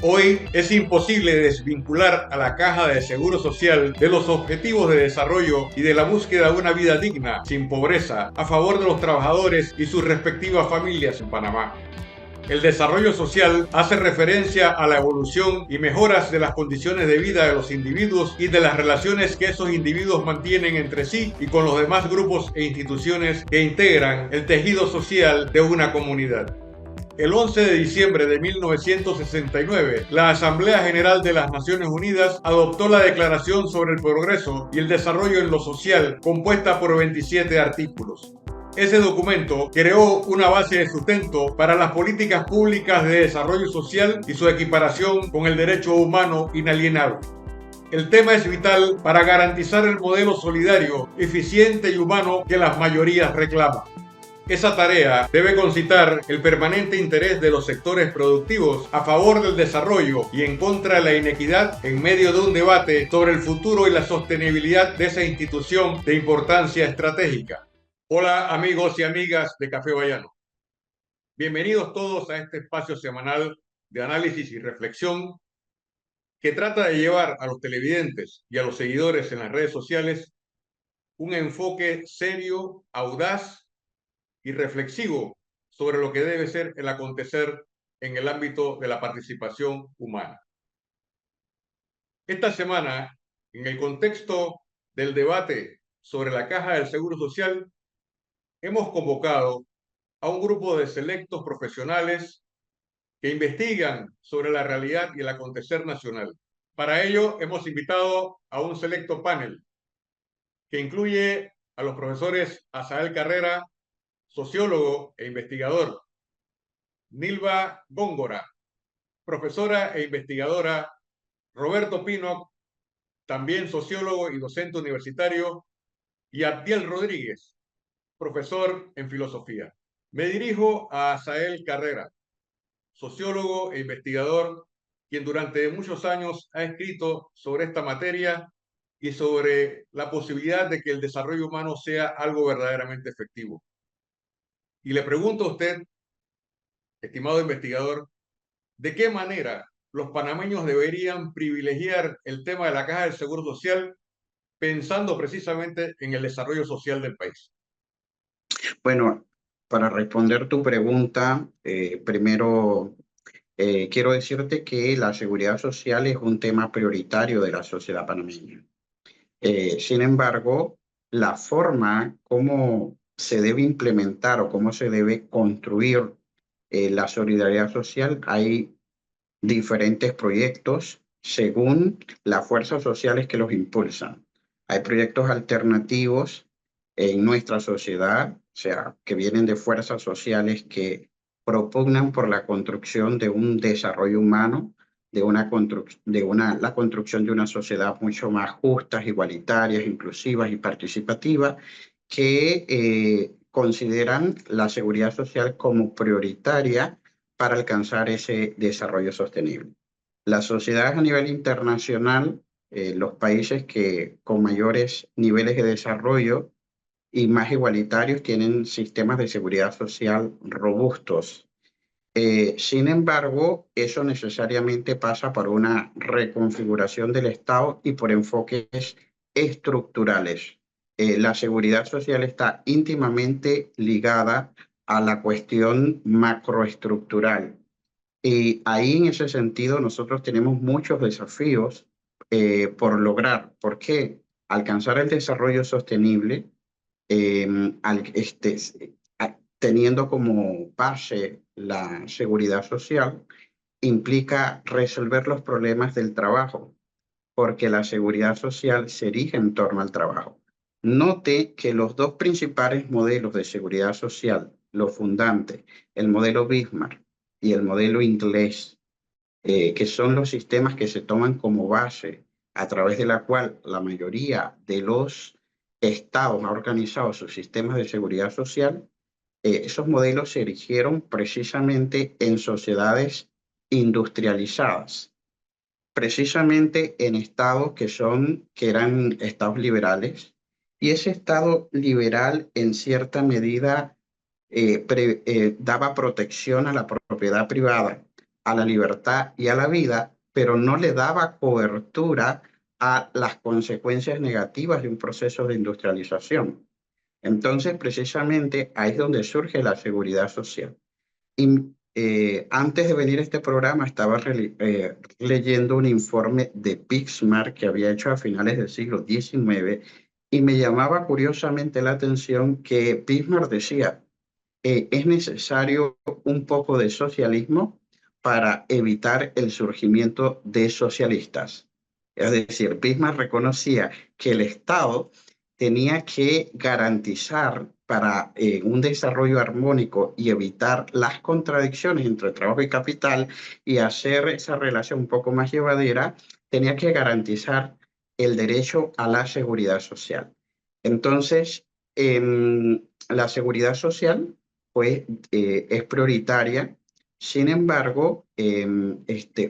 Hoy es imposible desvincular a la Caja de Seguro Social de los objetivos de desarrollo y de la búsqueda de una vida digna, sin pobreza, a favor de los trabajadores y sus respectivas familias en Panamá. El desarrollo social hace referencia a la evolución y mejoras de las condiciones de vida de los individuos y de las relaciones que esos individuos mantienen entre sí y con los demás grupos e instituciones que integran el tejido social de una comunidad. El 11 de diciembre de 1969, la Asamblea General de las Naciones Unidas adoptó la Declaración sobre el Progreso y el Desarrollo en lo Social, compuesta por 27 artículos. Ese documento creó una base de sustento para las políticas públicas de desarrollo social y su equiparación con el derecho humano inalienable. El tema es vital para garantizar el modelo solidario, eficiente y humano que las mayorías reclaman. Esa tarea debe concitar el permanente interés de los sectores productivos a favor del desarrollo y en contra de la inequidad en medio de un debate sobre el futuro y la sostenibilidad de esa institución de importancia estratégica. Hola amigos y amigas de Café Bayano. Bienvenidos todos a este espacio semanal de análisis y reflexión que trata de llevar a los televidentes y a los seguidores en las redes sociales un enfoque serio, audaz y reflexivo sobre lo que debe ser el acontecer en el ámbito de la participación humana. Esta semana, en el contexto del debate sobre la Caja del Seguro Social, hemos convocado a un grupo de selectos profesionales que investigan sobre la realidad y el acontecer nacional. Para ello, hemos invitado a un selecto panel que incluye a los profesores Asael Carrera, sociólogo e investigador, Nilva Góngora, profesora e investigadora, Roberto Pino, también sociólogo y docente universitario, y Abdiel Rodríguez, profesor en filosofía. Me dirijo a Asael Carrera, sociólogo e investigador, quien durante muchos años ha escrito sobre esta materia y sobre la posibilidad de que el desarrollo humano sea algo verdaderamente efectivo. Y le pregunto a usted, estimado investigador, ¿de qué manera los panameños deberían privilegiar el tema de la Caja del Seguro Social pensando precisamente en el desarrollo social del país? Bueno, para responder tu pregunta, primero quiero decirte que la seguridad social es un tema prioritario de la sociedad panameña. Sin embargo, la forma como se debe implementar o cómo se debe construir la solidaridad social, hay diferentes proyectos según las fuerzas sociales que los impulsan. Hay proyectos alternativos en nuestra sociedad, o sea, que vienen de fuerzas sociales que propugnan por la construcción de un desarrollo humano, la construcción de una sociedad mucho más justa, igualitaria, inclusiva y participativa, que consideran la seguridad social como prioritaria para alcanzar ese desarrollo sostenible. Las sociedades a nivel internacional, los países que con mayores niveles de desarrollo y más igualitarios tienen sistemas de seguridad social robustos. Sin embargo, eso necesariamente pasa por una reconfiguración del Estado y por enfoques estructurales. La seguridad social está íntimamente ligada a la cuestión macroestructural. Y ahí en ese sentido nosotros tenemos muchos desafíos por lograr. ¿Por qué? Alcanzar el desarrollo sostenible eh, teniendo como base la seguridad social, implica resolver los problemas del trabajo, porque la seguridad social se erige en torno al trabajo. Note que los dos principales modelos de seguridad social, los fundantes, el modelo Bismarck y el modelo inglés, que son los sistemas que se toman como base a través de la cual la mayoría de los estados han organizado sus sistemas de seguridad social, esos modelos se erigieron precisamente en sociedades industrializadas, precisamente en estados que eran estados liberales, y ese estado liberal en cierta medida daba protección a la propiedad privada, a la libertad y a la vida, pero no le daba cobertura a las consecuencias negativas de un proceso de industrialización. Entonces, precisamente ahí es donde surge la seguridad social. Y antes de venir a este programa estaba leyendo un informe de Pixmar que había hecho a finales del siglo XIX y me llamaba curiosamente la atención que Pixmar decía, es necesario un poco de socialismo para evitar el surgimiento de socialistas. Es decir, Bismarck reconocía que el Estado tenía que garantizar para un desarrollo armónico y evitar las contradicciones entre trabajo y capital y hacer esa relación un poco más llevadera, tenía que garantizar el derecho a la seguridad social. Entonces, la seguridad social pues es prioritaria. Sin embargo,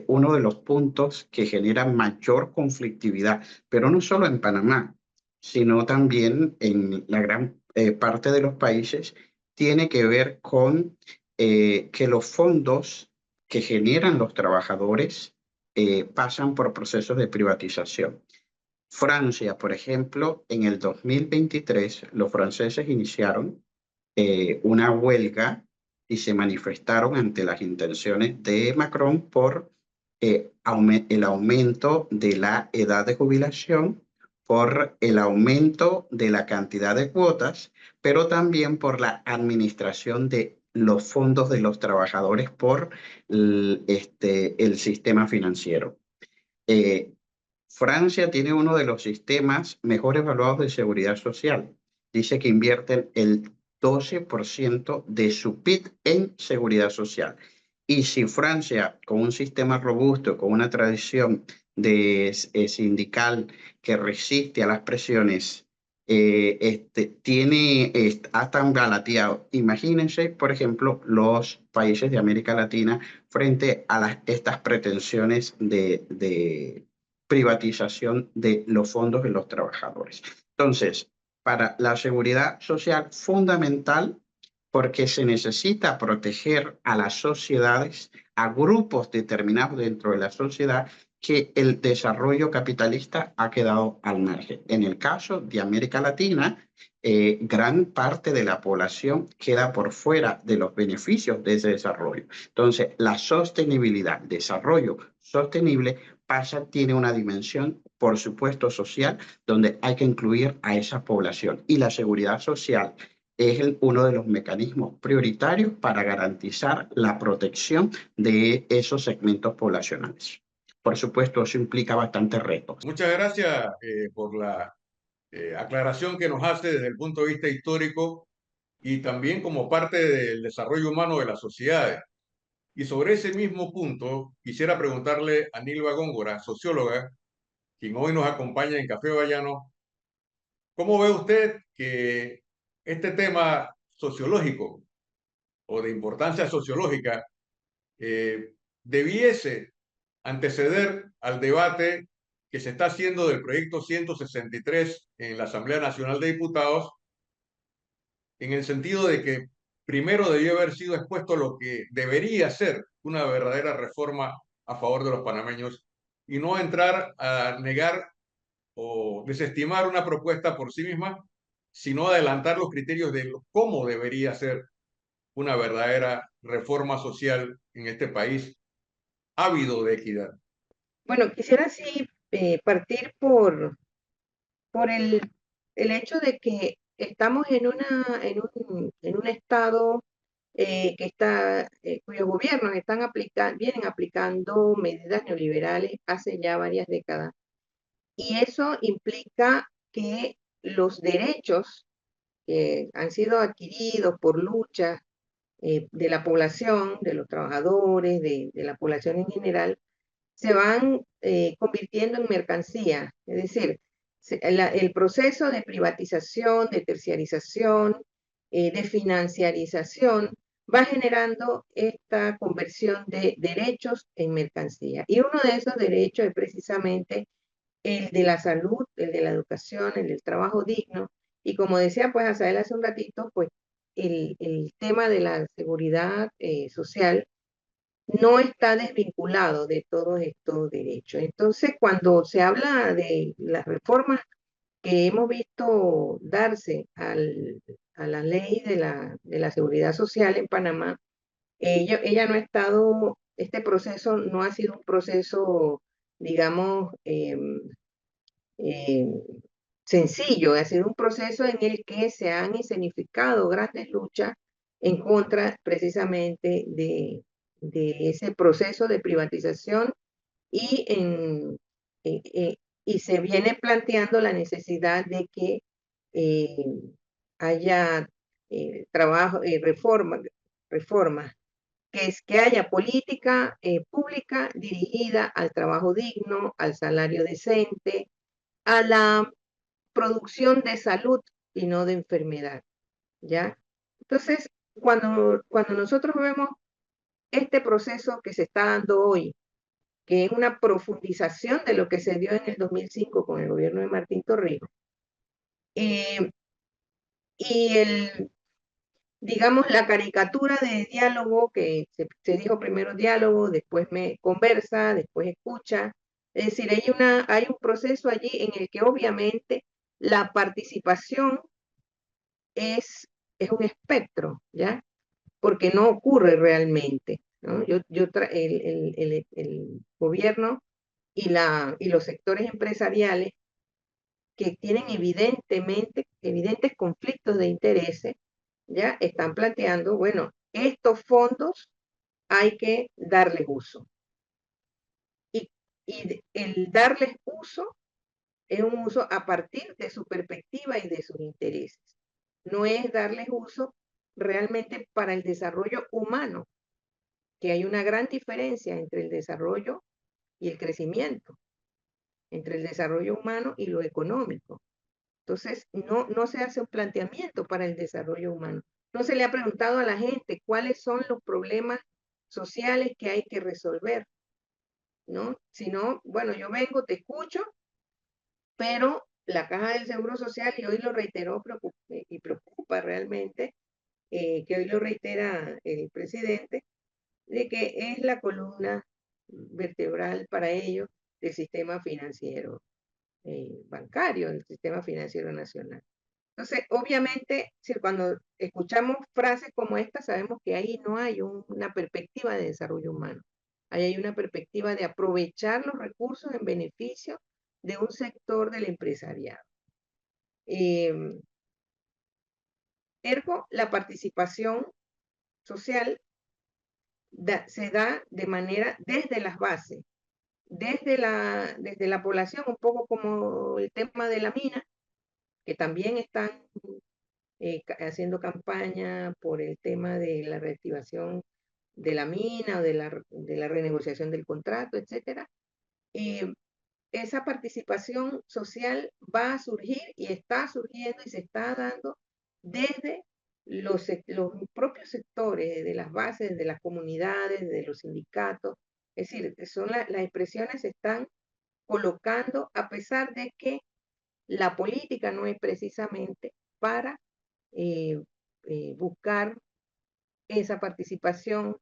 uno de los puntos que genera mayor conflictividad, pero no solo en Panamá, sino también en la gran parte de los países, tiene que ver con que los fondos que generan los trabajadores pasan por procesos de privatización. Francia, por ejemplo, en el 2023, los franceses iniciaron una huelga y se manifestaron ante las intenciones de Macron por el aumento de la edad de jubilación, por el aumento de la cantidad de cuotas, pero también por la administración de los fondos de los trabajadores por el sistema financiero. Eh, Francia tiene uno de los sistemas mejor evaluados de seguridad social. Dice que invierten el 12% de su PIB en seguridad social. Y si Francia, con un sistema robusto, con una tradición sindical que resiste a las presiones, ha tan galateado, imagínense, por ejemplo, los países de América Latina frente a estas pretensiones de privatización de los fondos de los trabajadores. Entonces, para la seguridad social fundamental, porque se necesita proteger a las sociedades, a grupos determinados dentro de la sociedad, que el desarrollo capitalista ha quedado al margen. En el caso de América Latina, gran parte de la población queda por fuera de los beneficios de ese desarrollo. Entonces, la sostenibilidad, desarrollo sostenible, tiene una dimensión, por supuesto, social, donde hay que incluir a esa población. Y la seguridad social es uno de los mecanismos prioritarios para garantizar la protección de esos segmentos poblacionales. Por supuesto, eso implica bastantes retos. Muchas gracias por la aclaración que nos hace desde el punto de vista histórico y también como parte del desarrollo humano de las sociedades. Y sobre ese mismo punto, quisiera preguntarle a Nilva Góngora, socióloga, quien hoy nos acompaña en Café Bayano, ¿cómo ve usted que este tema sociológico o de importancia sociológica debiese anteceder al debate que se está haciendo del proyecto 163 en la Asamblea Nacional de Diputados, en el sentido de que primero debió haber sido expuesto lo que debería ser una verdadera reforma a favor de los panameños y no entrar a negar o desestimar una propuesta por sí misma, sino adelantar los criterios de cómo debería ser una verdadera reforma social en este país ávido de equidad. Bueno, quisiera sí partir por el hecho de que estamos en un estado cuyos gobiernos vienen aplicando medidas neoliberales hace ya varias décadas. Y eso implica que los derechos que han sido adquiridos por luchas de la población, de los trabajadores, de la población en general, se van convirtiendo en mercancía. Es decir, el proceso de privatización, de terciarización, de financiarización, va generando esta conversión de derechos en mercancía. Y uno de esos derechos es precisamente el de la salud, el de la educación, el del trabajo digno. Y como decía pues Asael hace un ratito, pues el tema de la seguridad social no está desvinculado de todos estos derechos. Entonces, cuando se habla de las reformas que hemos visto darse a la ley de la seguridad social en Panamá, ella no ha estado, este proceso no ha sido un proceso, digamos, eh, sencillo, ha sido un proceso en el que se han escenificado grandes luchas en contra precisamente de ese proceso de privatización y, eh, eh, y se viene planteando la necesidad de que eh, haya trabajo, reformas, que es que haya política pública dirigida al trabajo digno, al salario decente, a la producción de salud y no de enfermedad, ¿ya? Entonces, cuando nosotros vemos este proceso que se está dando hoy, que es una profundización de lo que se dio en el 2005 con el gobierno de Martín Torrijos, eh, y digamos, la caricatura de diálogo, que se dijo primero diálogo, después me conversa, después escucha. Es decir, hay un proceso allí en el que obviamente la participación es, es un espectro, ¿ya? Porque no ocurre realmente, ¿no? El gobierno y los sectores empresariales que tienen evidentes conflictos de intereses, ya están planteando, bueno, estos fondos hay que darles uso. Y el darles uso es un uso a partir de su perspectiva y de sus intereses. No es darles uso realmente para el desarrollo humano, que hay una gran diferencia entre el desarrollo y el crecimiento, entre el desarrollo humano y lo económico. Entonces, no se hace un planteamiento para el desarrollo humano. No se le ha preguntado a la gente cuáles son los problemas sociales que hay que resolver, ¿no? Sino, bueno, yo vengo, te escucho, pero la Caja del Seguro Social, y hoy lo reiteró y preocupa realmente, que hoy lo reitera el presidente, de que es la columna vertebral para ellos del sistema financiero bancario, del sistema financiero nacional. Entonces, obviamente, si cuando escuchamos frases como esta, sabemos que ahí no hay una perspectiva de desarrollo humano. Ahí hay una perspectiva de aprovechar los recursos en beneficio de un sector del empresariado. Ergo, la participación social se da de manera desde las bases, desde la población, un poco como el tema de la mina, que también están haciendo campaña por el tema de la reactivación de la mina o de la renegociación del contrato, etc. Esa participación social va a surgir y está surgiendo y se está dando desde los propios sectores, de las bases, de las comunidades, de los sindicatos. Es decir, las expresiones se están colocando a pesar de que la política no es precisamente para eh, buscar esa participación,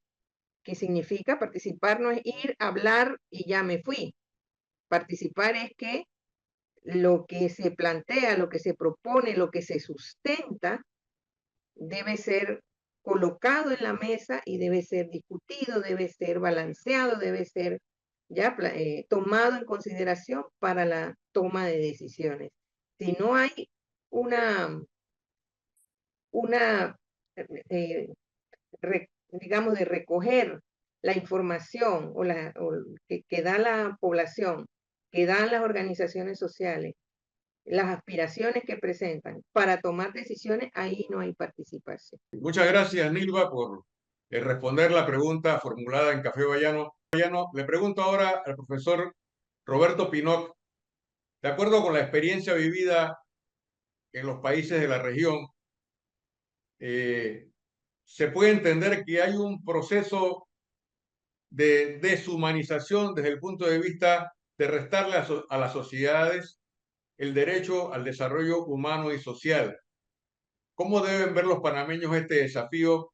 que significa participar no es ir, hablar y ya me fui. Participar es que lo que se plantea, lo que se propone, lo que se sustenta, debe ser colocado en la mesa y debe ser discutido, debe ser balanceado, debe ser ya tomado en consideración para la toma de decisiones. Si no hay una digamos, de recoger la información que da la población, que dan las organizaciones sociales, las aspiraciones que presentan para tomar decisiones, ahí no hay participación. Muchas gracias, Nilva, por responder la pregunta formulada en Café Bayano. Le pregunto ahora al profesor Roberto Pinoc, de acuerdo con la experiencia vivida en los países de la región, se puede entender que hay un proceso de deshumanización desde el punto de vista de restarle a las sociedades el derecho al desarrollo humano y social. ¿Cómo deben ver los panameños este desafío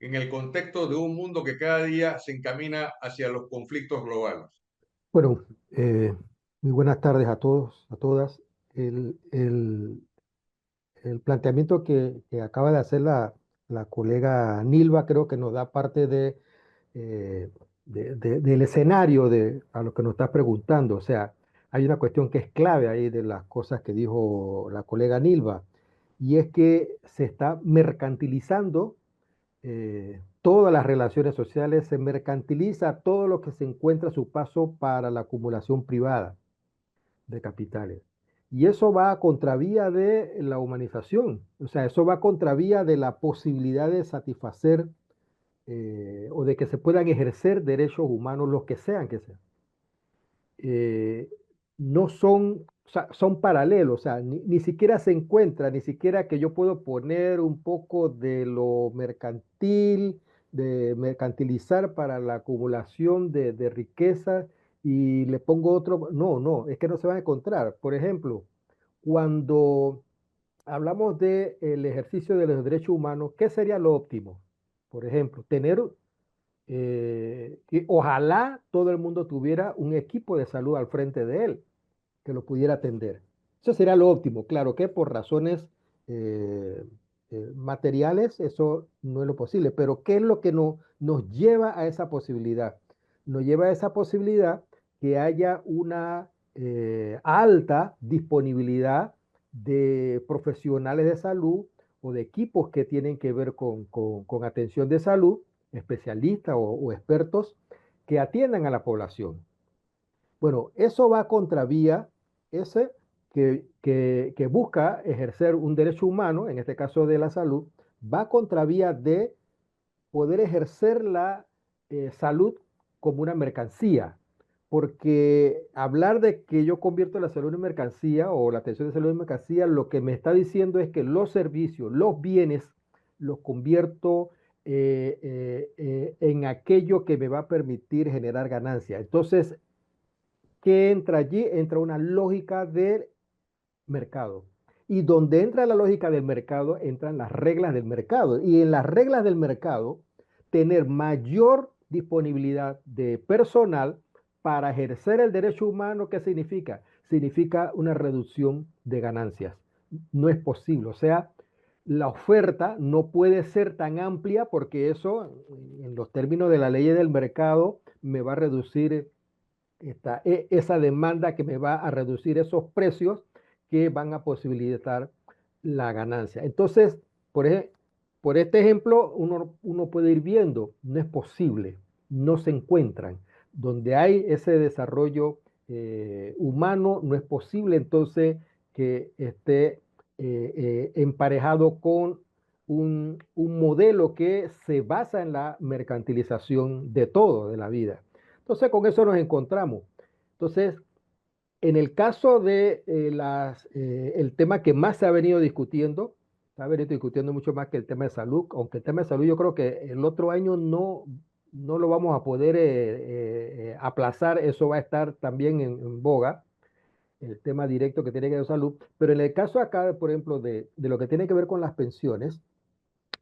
en el contexto de un mundo que cada día se encamina hacia los conflictos globales? Bueno, muy buenas tardes a todos, a todas. El, el- el planteamiento que acaba de hacer la colega Nilva creo que nos da parte eh, del escenario a lo que nos estás preguntando. O sea, hay una cuestión que es clave ahí de las cosas que dijo la colega Nilva, y es que se está mercantilizando todas las relaciones sociales, se mercantiliza todo lo que se encuentra a su paso para la acumulación privada de capitales. Y eso va a contravía de la humanización, o sea, eso va a contravía de la posibilidad de satisfacer o de que se puedan ejercer derechos humanos, los que sean que sean. eh, no son, o sea, son paralelos, o sea, ni siquiera se encuentra, ni siquiera que yo puedo poner un poco de lo mercantil, de mercantilizar para la acumulación de riqueza y le pongo otro, no, es que no se van a encontrar. Por ejemplo, cuando hablamos del ejercicio de los derechos humanos, ¿qué sería lo óptimo? Por ejemplo, tener que ojalá todo el mundo tuviera un equipo de salud al frente de él que lo pudiera atender. Eso sería lo óptimo. Claro que por razones eh, materiales eso no es lo posible, pero ¿qué es lo que nos lleva a esa posibilidad? Nos lleva a esa posibilidad que haya una alta disponibilidad de profesionales de salud o de equipos que tienen que ver con atención de salud, especialistas o expertos que atiendan a la población. Bueno, eso va contravía ese que busca ejercer un derecho humano, en este caso de la salud, va contravía de poder ejercer la salud como una mercancía. Porque hablar de que yo convierto la salud en mercancía o la atención de salud en mercancía, lo que me está diciendo es que los servicios, los bienes, los convierto en aquello que me va a permitir generar ganancia. Entonces, ¿qué entra allí? Entra una lógica del mercado. Y donde entra la lógica del mercado, entran las reglas del mercado. Y en las reglas del mercado, tener mayor disponibilidad de personal para ejercer el derecho humano, ¿qué significa? Significa una reducción de ganancias. No es posible. O sea, la oferta no puede ser tan amplia porque eso, en los términos de la ley del mercado, me va a reducir esa demanda que me va a reducir esos precios que van a posibilitar la ganancia. Entonces, por este ejemplo, uno puede ir viendo, no es posible, no se encuentran. Donde hay ese desarrollo humano, no es posible entonces que esté emparejado con un modelo que se basa en la mercantilización de todo, de la vida. Entonces, con eso nos encontramos. Entonces, en el caso de el tema que más se ha venido discutiendo, se ha venido discutiendo mucho más que el tema de salud, aunque el tema de salud yo creo que el otro año no lo vamos a poder aplazar, eso va a estar también en boga, el tema directo que tiene que ver con salud, pero en el caso acá, por ejemplo, de lo que tiene que ver con las pensiones,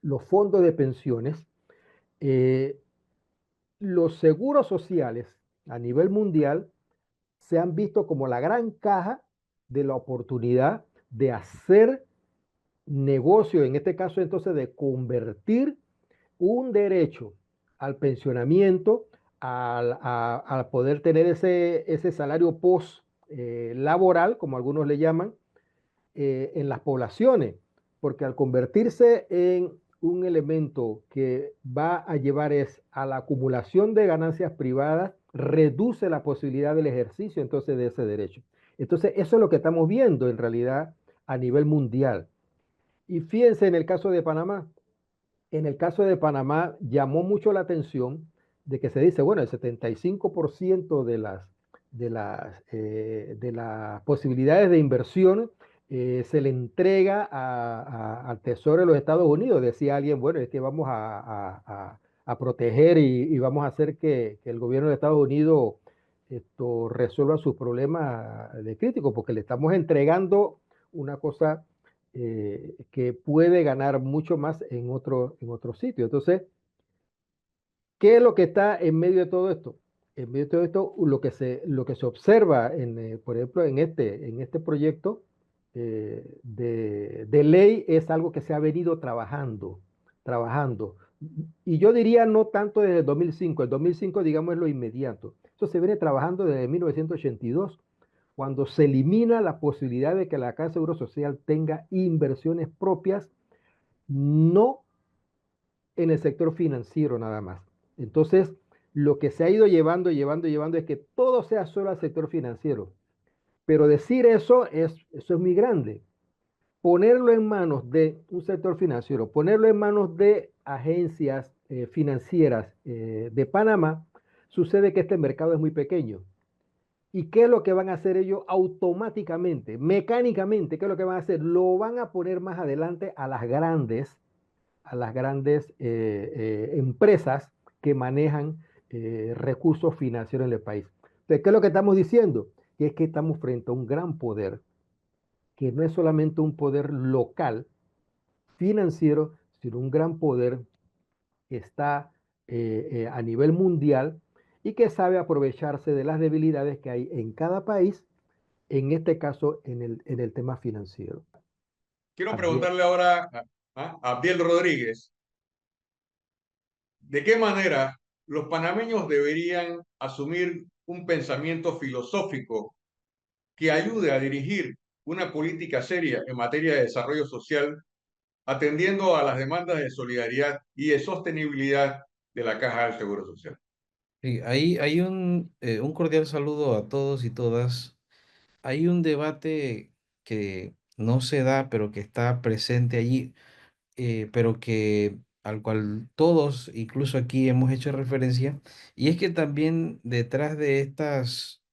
los fondos de pensiones, eh, los seguros sociales a nivel mundial se han visto como la gran caja de la oportunidad de hacer negocio, en este caso entonces de convertir un derecho al pensionamiento, a poder tener ese salario post laboral, como algunos le llaman, en las poblaciones, porque al convertirse en un elemento que va a llevar es a la acumulación de ganancias privadas, reduce la posibilidad del ejercicio entonces de ese derecho. Entonces, eso es lo que estamos viendo en realidad a nivel mundial. Y fíjense en el caso de Panamá. En el caso de Panamá llamó mucho la atención de que se dice, bueno, el 75% de las posibilidades de inversión se le entrega al Tesoro de los Estados Unidos. Decía alguien, bueno, es que vamos a proteger y vamos a hacer que el gobierno de Estados Unidos resuelva sus problemas de críticos, porque le estamos entregando una cosa que puede ganar mucho más en otro sitio. Entonces, ¿Qué es lo que está en medio de todo esto? En medio de todo esto, lo que se observa, por ejemplo, en este proyecto de ley es algo que se ha venido trabajando. Y yo diría no tanto desde el 2005. El 2005, digamos, es lo inmediato. Eso se viene trabajando desde 1982, cuando se elimina la posibilidad de que la Caja de Seguro Social tenga inversiones propias, no en el sector financiero nada más. Entonces, lo que se ha ido llevando es que todo sea solo al sector financiero. Pero decir eso es muy grande. Ponerlo en manos de un sector financiero, ponerlo en manos de agencias financieras de Panamá, sucede que este mercado es muy pequeño. ¿Y qué es lo que van a hacer ellos automáticamente, mecánicamente? ¿Qué es lo que van a hacer? Lo van a poner más adelante a las grandes empresas que manejan recursos financieros en el país. Entonces, ¿qué es lo que estamos diciendo? Que es que estamos frente a un gran poder, que no es solamente un poder local financiero, sino un gran poder que está a nivel mundial y que sabe aprovecharse de las debilidades que hay en cada país, en este caso en el tema financiero. Quiero Abdiel. preguntarle ahora a Abdiel Rodríguez, ¿de qué manera los panameños deberían asumir un pensamiento filosófico que ayude a dirigir una política seria en materia de desarrollo social, atendiendo a las demandas de solidaridad y de sostenibilidad de la Caja del Seguro Social? Sí, ahí hay un cordial saludo a todos y todas. Hay un debate que no se da, pero que está presente allí, pero que al cual todos, incluso aquí, hemos hecho referencia, y es que también detrás de estas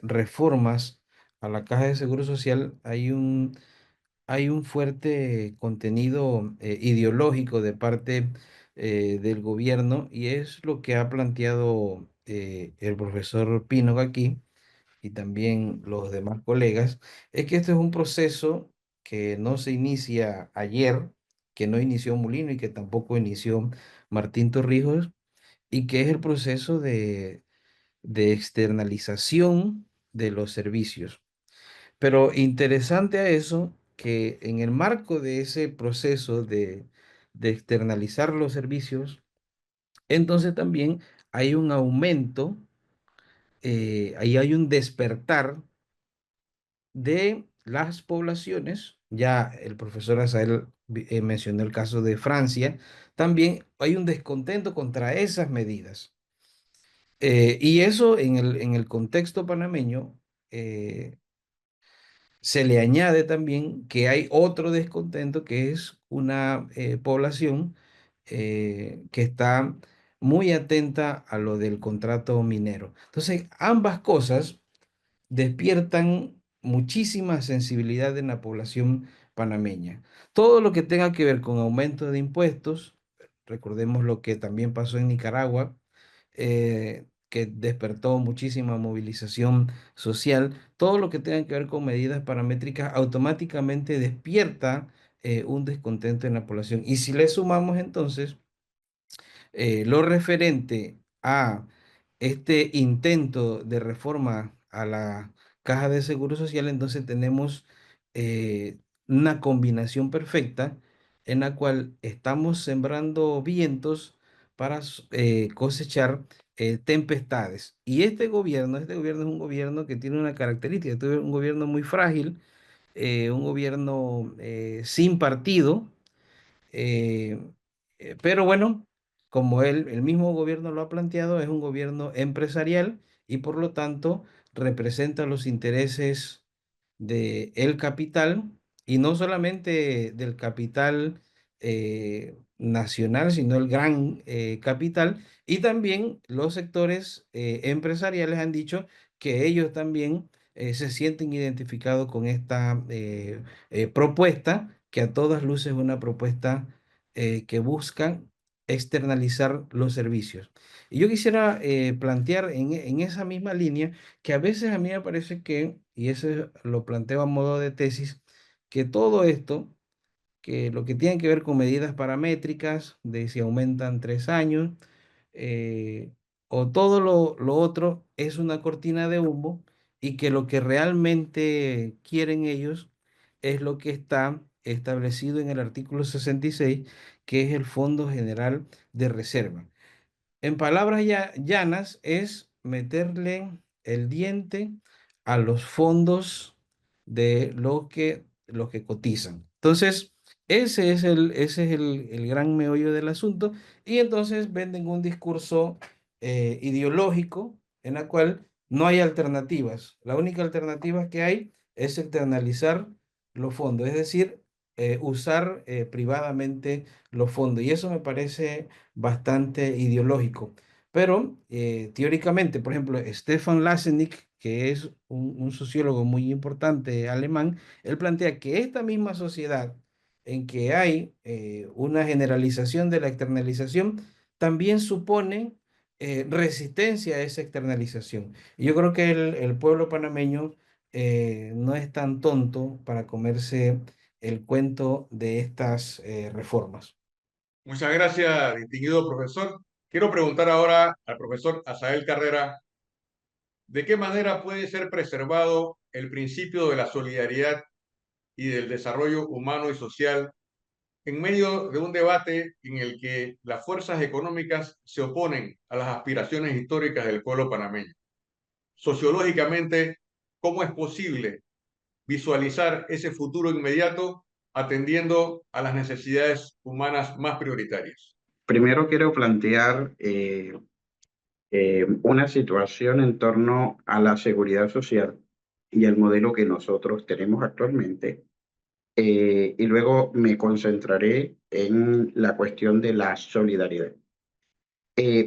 reformas a la Caja de Seguro Social hay un fuerte contenido ideológico de parte del gobierno, y es lo que ha planteado el profesor Pino aquí y también los demás colegas, es que este es un proceso que no se inicia ayer, que no inició Molino y que tampoco inició Martín Torrijos, y que es el proceso de externalización de los servicios. Pero interesante a eso, que en el marco de ese proceso de externalizar los servicios, entonces también hay un aumento, ahí hay un despertar de las poblaciones. Ya el profesor Azael mencionó el caso de Francia. También hay un descontento contra esas medidas. Y eso en el contexto panameño se le añade también que hay otro descontento, que es una población que está muy atenta a lo del contrato minero. Entonces, ambas cosas despiertan muchísima sensibilidad en la población panameña. Todo lo que tenga que ver con aumento de impuestos, recordemos lo que también pasó en Nicaragua, que despertó muchísima movilización social, todo lo que tenga que ver con medidas paramétricas automáticamente despierta un descontento en la población. Y si le sumamos entonces lo referente a este intento de reforma a la Caja de Seguro Social, entonces tenemos una combinación perfecta en la cual estamos sembrando vientos para cosechar tempestades. Y este gobierno es un gobierno que tiene una característica, este es un gobierno muy frágil, un gobierno sin partido, eh, pero bueno, como el mismo gobierno lo ha planteado, es un gobierno empresarial y por lo tanto representa los intereses del capital, y no solamente del capital nacional, sino el gran capital. Y también los sectores empresariales han dicho que ellos también se sienten identificados con esta propuesta, que a todas luces es una propuesta que busca externalizar los servicios. Y yo quisiera plantear en esa misma línea, que a veces a mí me parece que, y eso lo planteo a modo de tesis, que todo esto, que lo que tiene que ver con medidas paramétricas, de si aumentan 3 años, o todo lo otro es una cortina de humo y que lo que realmente quieren ellos es lo que está establecido en el artículo 66, que es el Fondo General de Reserva. En palabras llanas, es meterle el diente a los fondos de los que cotizan. Entonces, ese es el gran meollo del asunto. Y entonces venden un discurso ideológico en la cual no hay alternativas. La única alternativa que hay es externalizar los fondos, es decir, usar privadamente los fondos. Y eso me parece bastante ideológico. Pero teóricamente, por ejemplo, Stefan Lassenick, que es un sociólogo muy importante alemán, él plantea que esta misma sociedad en que hay una generalización de la externalización, también supone resistencia a esa externalización. Y yo creo que el pueblo panameño no es tan tonto para comerse el cuento de estas reformas. Muchas gracias, distinguido profesor. Quiero preguntar ahora al profesor Asael Carrera, ¿de qué manera puede ser preservado el principio de la solidaridad y del desarrollo humano y social en medio de un debate en el que las fuerzas económicas se oponen a las aspiraciones históricas del pueblo panameño? Sociológicamente, ¿cómo es posible visualizar ese futuro inmediato atendiendo a las necesidades humanas más prioritarias? Primero quiero plantear una situación en torno a la seguridad social y el modelo que nosotros tenemos actualmente. Y luego me concentraré en la cuestión de la solidaridad.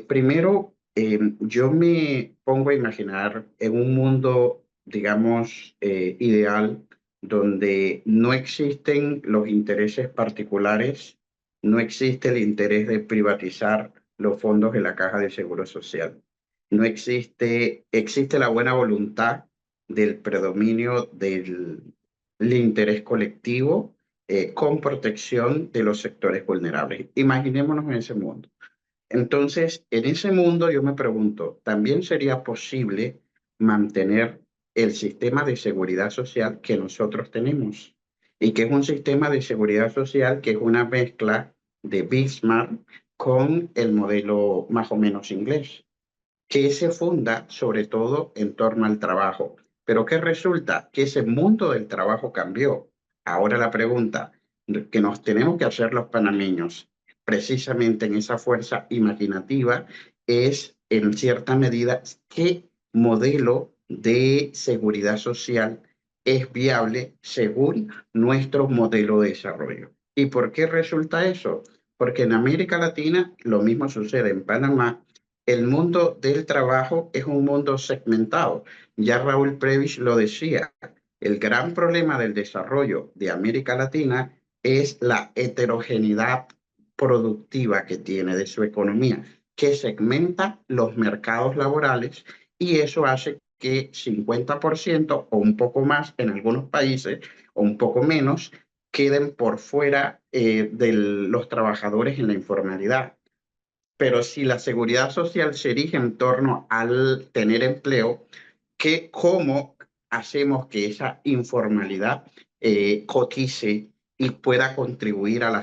Primero, yo me pongo a imaginar en un mundo, digamos, ideal, donde no existen los intereses particulares, no existe el interés de privatizar los fondos de la Caja de Seguro Social, no existe la buena voluntad del predominio del interés colectivo con protección de los sectores vulnerables. Imaginémonos en ese mundo. Entonces, en ese mundo yo me pregunto, ¿también sería posible mantener el sistema de seguridad social que nosotros tenemos? Y que es un sistema de seguridad social que es una mezcla de Bismarck con el modelo más o menos inglés, que se funda sobre todo en torno al trabajo. Pero ¿qué resulta? Que ese mundo del trabajo cambió. Ahora la pregunta que nos tenemos que hacer los panameños, precisamente en esa fuerza imaginativa, es en cierta medida qué modelo de seguridad social es viable según nuestro modelo de desarrollo. ¿Y por qué resulta eso? Porque en América Latina lo mismo sucede en Panamá. El mundo del trabajo es un mundo segmentado. Ya Raúl Prebisch lo decía, el gran problema del desarrollo de América Latina es la heterogeneidad productiva que tiene de su economía, que segmenta los mercados laborales y eso hace que 50% o un poco más en algunos países o un poco menos queden por fuera de los trabajadores en la informalidad. Pero si la seguridad social se erige en torno al tener empleo, ¿cómo hacemos que esa informalidad cotice y pueda contribuir a,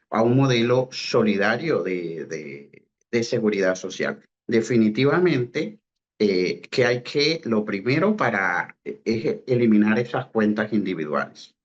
a un modelo solidario de seguridad social? Definitivamente que lo primero es eliminar esas cuentas individuales.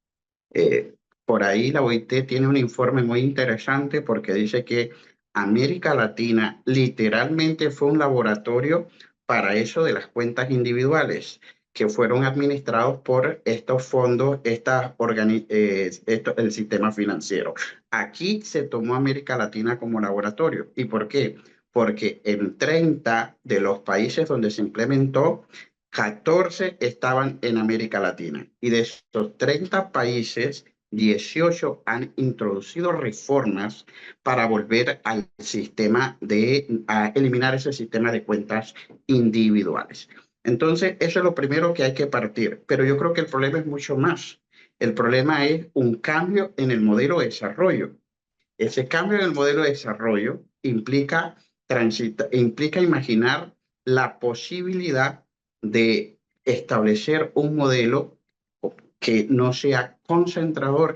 Eh, por ahí la OIT tiene un informe muy interesante porque dice que América Latina literalmente fue un laboratorio para eso de las cuentas individuales que fueron administrados por estos fondos, el sistema financiero. Aquí se tomó América Latina como laboratorio. ¿Y por qué? Porque en 30 de los países donde se implementó, 14 estaban en América Latina y de esos 30 países, 18 han introducido reformas para volver al sistema a eliminar ese sistema de cuentas individuales. Entonces, eso es lo primero que hay que partir, pero yo creo que el problema es mucho más. El problema es un cambio en el modelo de desarrollo. Ese cambio en el modelo de desarrollo implica imaginar la posibilidad de establecer un modelo que no sea concentrador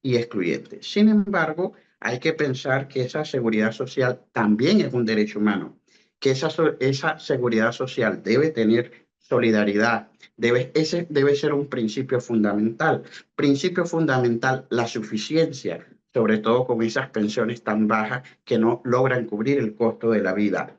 y excluyente. Sin embargo, hay que pensar que esa seguridad social también es un derecho humano, que esa seguridad social debe tener solidaridad, ese debe ser un principio fundamental. Principio fundamental, la suficiencia, sobre todo con esas pensiones tan bajas que no logran cubrir el costo de la vida.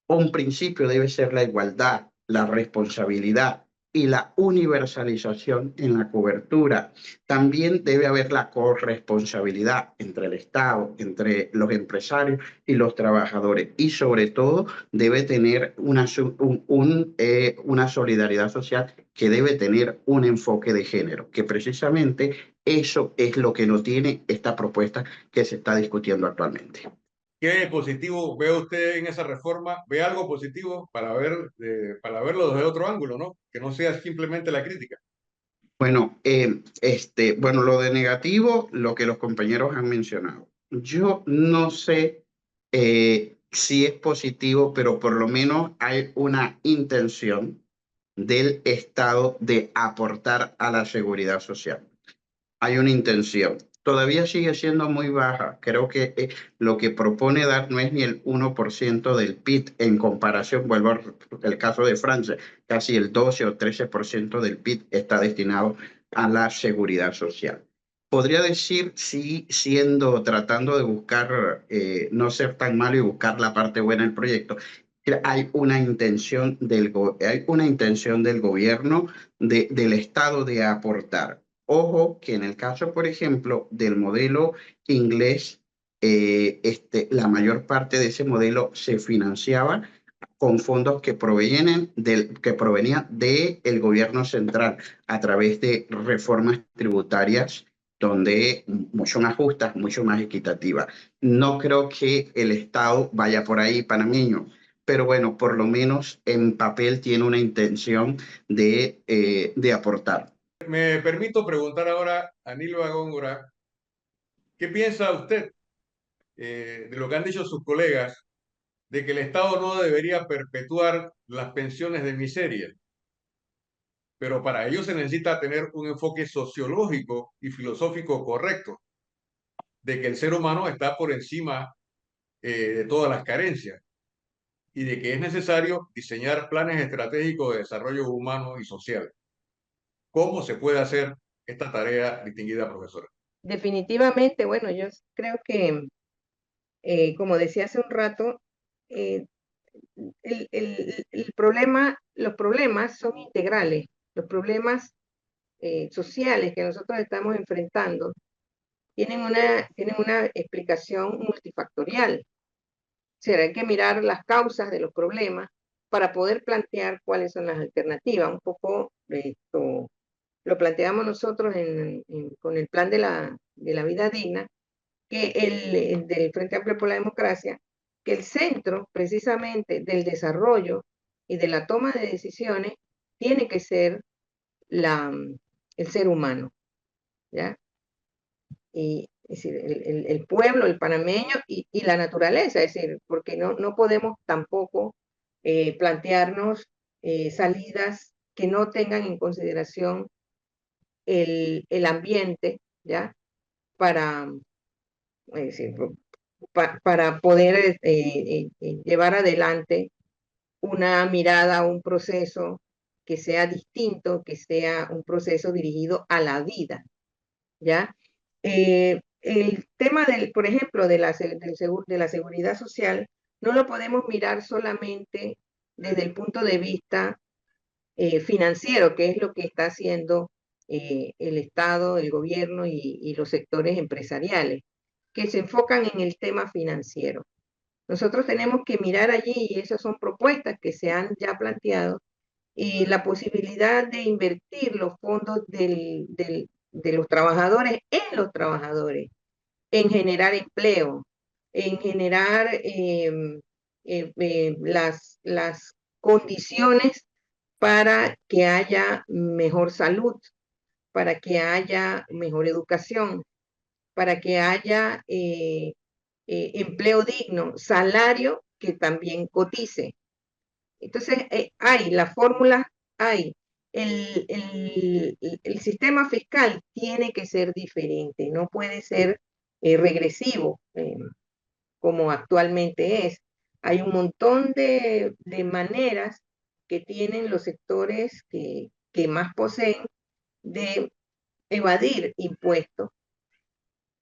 Un principio debe ser la igualdad, la responsabilidad y la universalización en la cobertura. También debe haber la corresponsabilidad entre el Estado, entre los empresarios y los trabajadores. Y sobre todo debe tener una solidaridad social que debe tener un enfoque de género, que precisamente eso es lo que no tiene esta propuesta que se está discutiendo actualmente. ¿Qué positivo ve usted en esa reforma? ¿Ve algo positivo para verlo desde otro ángulo, ¿no? Que no sea simplemente la crítica. Bueno, bueno, lo de negativo, lo que los compañeros han mencionado. Yo no sé si es positivo, pero por lo menos hay una intención del Estado de aportar a la seguridad social. Hay una intención. Todavía sigue siendo muy baja. Creo que lo que propone dar no es ni el 1% del PIB en comparación, vuelvo al caso de Francia, casi el 12 o 13% del PIB está destinado a la seguridad social. Podría decir, sí, tratando de buscar, no ser tan malo y buscar la parte buena del proyecto, que hay una intención del gobierno, del Estado de aportar. Ojo que en el caso, por ejemplo, del modelo inglés, la mayor parte de ese modelo se financiaba con fondos que provenían del gobierno central a través de reformas tributarias donde mucho más justas, mucho más equitativas. No creo que el Estado vaya por ahí, panameño, pero bueno, por lo menos en papel tiene una intención de aportar. Me permito preguntar ahora a Nilva Góngora, ¿qué piensa usted de lo que han dicho sus colegas de que el Estado no debería perpetuar las pensiones de miseria? Pero para ello se necesita tener un enfoque sociológico y filosófico correcto, de que el ser humano está por encima de todas las carencias y de que es necesario diseñar planes estratégicos de desarrollo humano y social. ¿Cómo se puede hacer esta tarea, distinguida profesora? Definitivamente, bueno, yo creo que, como decía hace un rato, eh, los problemas son integrales, los problemas sociales que nosotros estamos enfrentando tienen una explicación multifactorial. O sea, hay que mirar las causas de los problemas para poder plantear cuáles son las alternativas. Un poco esto lo planteamos nosotros con el plan de la vida digna, que del Frente Amplio por la Democracia, que el centro precisamente del desarrollo y de la toma de decisiones tiene que ser el ser humano, ¿ya? Y, es decir, el pueblo, el panameño y la naturaleza, es decir, porque no podemos tampoco plantearnos salidas que no tengan en consideración el ambiente, ¿ya? Para, es decir, para poder llevar adelante una mirada, un proceso que sea distinto, que sea un proceso dirigido a la vida, ¿ya? El tema por ejemplo, de la seguridad social, no lo podemos mirar solamente desde el punto de vista financiero, que es lo que está haciendo el Estado, el gobierno y los sectores empresariales, que se enfocan en el tema financiero. Nosotros tenemos que mirar allí, y esas son propuestas que se han ya planteado, la posibilidad de invertir los fondos de los trabajadores en los trabajadores, en generar empleo, en generar las condiciones para que haya mejor salud, para que haya mejor educación, para que haya empleo digno, salario que también cotice. Entonces, la fórmula hay. El sistema fiscal tiene que ser diferente, no puede ser regresivo como actualmente es. Hay un montón de maneras que tienen los sectores que más poseen de evadir impuestos.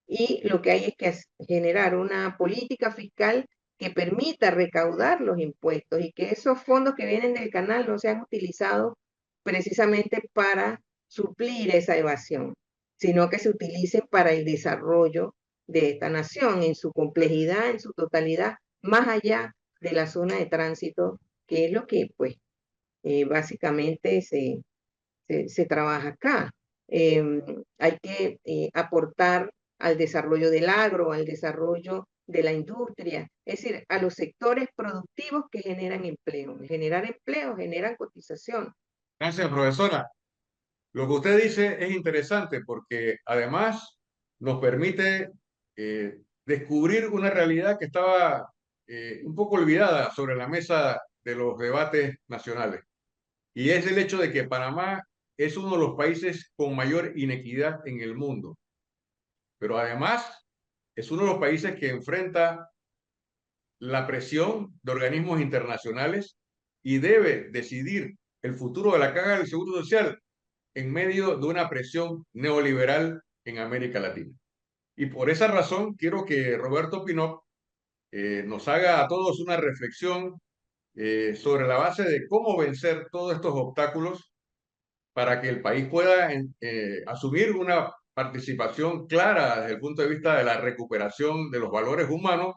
Y lo que hay es que generar una política fiscal que permita recaudar los impuestos y que esos fondos que vienen del canal no sean utilizados precisamente para suplir esa evasión, sino que se utilicen para el desarrollo de esta nación en su complejidad, en su totalidad, más allá de la zona de tránsito, que es lo que pues básicamente se trabaja acá. Hay que aportar al desarrollo del agro, al desarrollo de la industria, es decir, a los sectores productivos que generan empleo. Generar empleo, generan cotización. Gracias, profesora. Lo que usted dice es interesante porque además nos permite descubrir una realidad que estaba un poco olvidada sobre la mesa de los debates nacionales. Y es el hecho de que Panamá es uno de los países con mayor inequidad en el mundo. Pero además es uno de los países que enfrenta la presión de organismos internacionales y debe decidir el futuro de la Caja del Seguro Social en medio de una presión neoliberal en América Latina. Y por esa razón quiero que Roberto Pinot nos haga a todos una reflexión sobre la base de cómo vencer todos estos obstáculos para que el país pueda asumir una participación clara desde el punto de vista de la recuperación de los valores humanos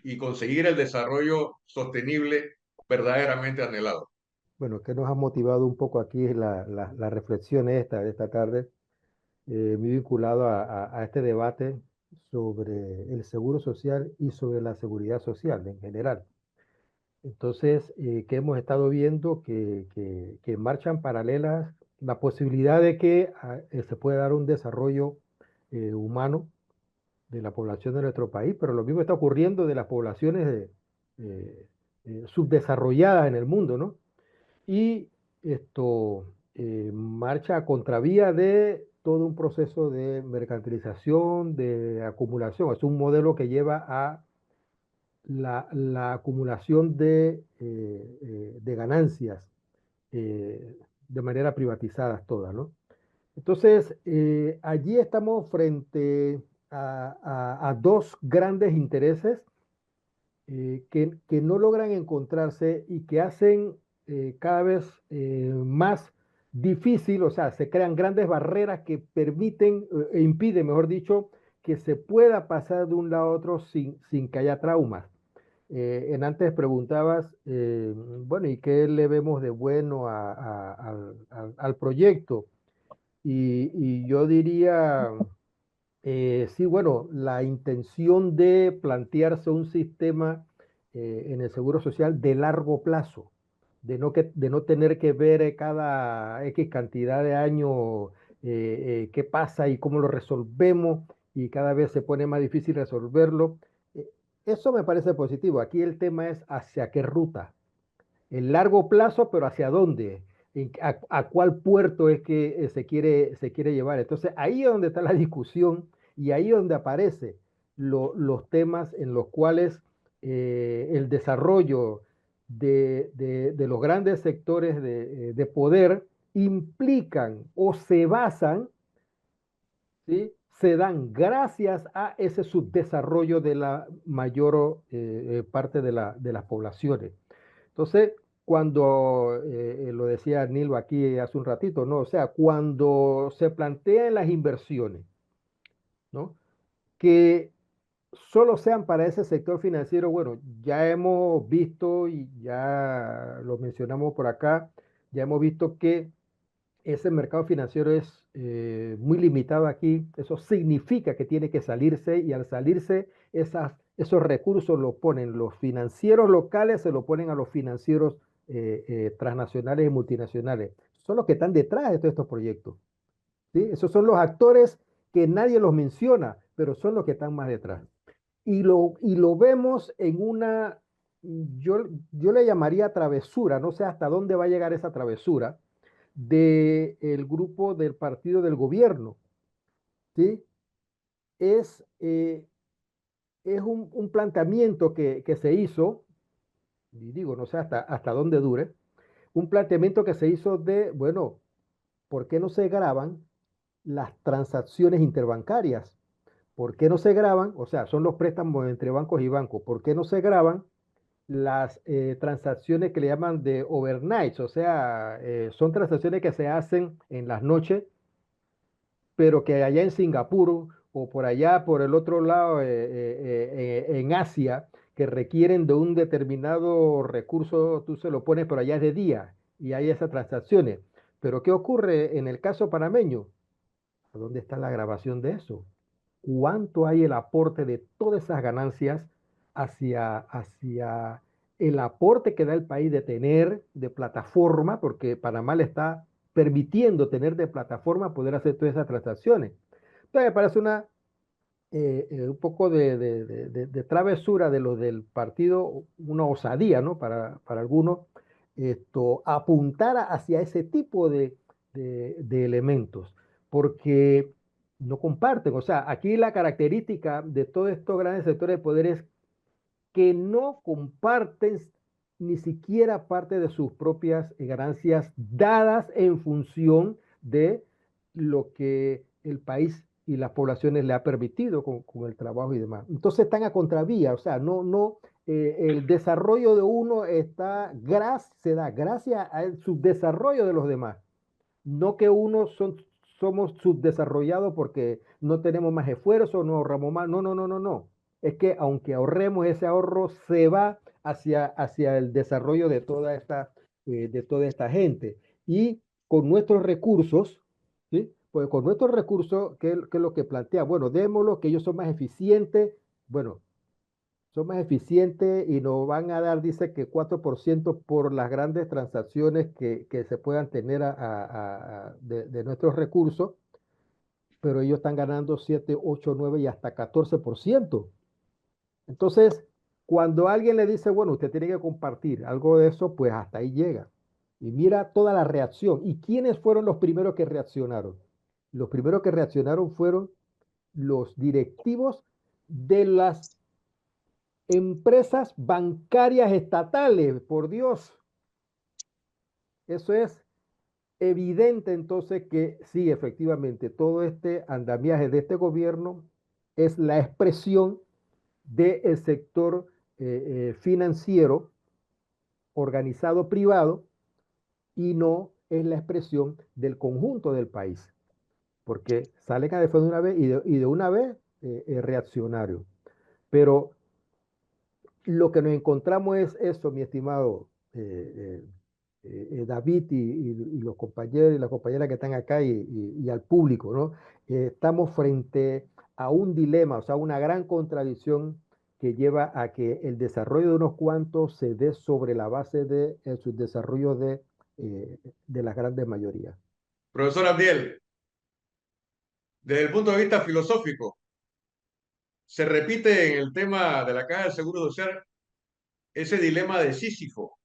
y conseguir el desarrollo sostenible verdaderamente anhelado. Bueno, que nos ha motivado un poco aquí la reflexión de esta tarde, muy vinculado a este debate sobre el seguro social y sobre la seguridad social en general. Entonces, que hemos estado viendo que marchan paralelas la posibilidad de que se pueda dar un desarrollo humano de la población de nuestro país, pero lo mismo está ocurriendo de las poblaciones subdesarrolladas en el mundo, ¿no? Y esto marcha a contravía de todo un proceso de mercantilización, de acumulación. Es un modelo que lleva a la acumulación de ganancias de manera privatizada todas, ¿no? Entonces, allí estamos frente a dos grandes intereses que no logran encontrarse y que hacen cada vez más difícil, o sea, se crean grandes barreras que permiten e impiden, mejor dicho, que se pueda pasar de un lado a otro sin que haya traumas. En antes preguntabas, bueno, ¿y qué le vemos de bueno al proyecto? Y yo diría, sí, bueno, la intención de plantearse un sistema en el Seguro Social de largo plazo, de no tener que ver cada X cantidad de años qué pasa y cómo lo resolvemos y cada vez se pone más difícil resolverlo. Eh, Eso me parece positivo. Aquí el tema es hacia qué ruta en largo plazo, pero ¿hacia dónde? A cuál puerto es que se quiere llevar? Entonces, ahí es donde está la discusión y ahí es donde aparecen los temas en los cuales el desarrollo de los grandes sectores de poder implican o se basan, ¿sí? Se dan gracias a ese subdesarrollo de la mayor parte de las poblaciones. Entonces, cuando lo decía Nilva aquí hace un ratito, ¿no? O sea, cuando se plantean las inversiones, ¿no? Que solo sean para ese sector financiero, bueno, ya hemos visto y ya lo mencionamos por acá, ya hemos visto que ese mercado financiero es muy limitado aquí. Eso significa que tiene que salirse y al salirse esos recursos los ponen los financieros locales, se lo ponen a los financieros transnacionales y multinacionales. Son los que están detrás de todos estos proyectos. ¿Sí? Esos son los actores que nadie los menciona, pero son los que están más detrás. Y lo vemos en una, yo le llamaría travesura, no sé hasta dónde va a llegar esa travesura del grupo del partido del gobierno, ¿sí? Es, eh, es un planteamiento que se hizo, y digo, no sé hasta dónde dure, un planteamiento que se hizo de, bueno, ¿por qué no se graban las transacciones interbancarias? ¿Por qué no se graban? O sea, son los préstamos entre bancos y bancos. ¿Por qué no se graban las transacciones que le llaman de overnight? O sea, son transacciones que se hacen en las noches, pero que allá en Singapur o por allá, por el otro lado, en Asia, que requieren de un determinado recurso, tú se lo pones, pero allá es de día y hay esas transacciones. Pero ¿qué ocurre en el caso panameño? ¿Dónde está la grabación de eso? ¿Cuánto hay el aporte de todas esas ganancias hacia el aporte que da el país de tener de plataforma? Porque Panamá le está permitiendo tener de plataforma poder hacer todas esas transacciones. Entonces me parece un poco de travesura de lo del partido, una osadía, ¿no? Para algunos, apuntar hacia ese tipo de elementos, porque no comparten. O sea, aquí la característica de todos estos grandes sectores de poder es que no comparten ni siquiera parte de sus propias ganancias dadas en función de lo que el país y las poblaciones le ha permitido con el trabajo y demás. Entonces están a contravía, o sea, el desarrollo de uno se da gracias al subdesarrollo de los demás, no que somos subdesarrollados porque no tenemos más esfuerzo, no ahorramos más. No, no, no, no, no. Es que aunque ahorremos, ese ahorro se va hacia el desarrollo de toda esta gente. Y con nuestros recursos, ¿sí? Pues con nuestros recursos, ¿qué es lo que plantea? Bueno, démoslo, que ellos son más eficientes. Bueno, son más eficientes y nos van a dar, dice que 4% por las grandes transacciones que se puedan tener de nuestros recursos, pero ellos están ganando 7, 8, 9 y hasta 14%. Entonces, cuando alguien le dice, bueno, usted tiene que compartir algo de eso, pues hasta ahí llega. Y mira toda la reacción. ¿Y quiénes fueron los primeros que reaccionaron? Los primeros que reaccionaron fueron los directivos de las empresas bancarias estatales, por Dios. Eso es evidente entonces que sí, efectivamente, todo este andamiaje de este gobierno es la expresión del sector financiero organizado privado y no es la expresión del conjunto del país, porque salen a defender una vez y de una vez reaccionario. Pero lo que nos encontramos es eso, mi estimado David y los compañeros y las compañeras que están acá y al público, ¿no? Estamos frente a un dilema, o sea, una gran contradicción que lleva a que el desarrollo de unos cuantos se dé sobre la base de el subdesarrollo de las grandes mayorías. Profesor Abdiel, desde el punto de vista filosófico, se repite en el tema de la Caja del Seguro Social ese dilema de Sísifo,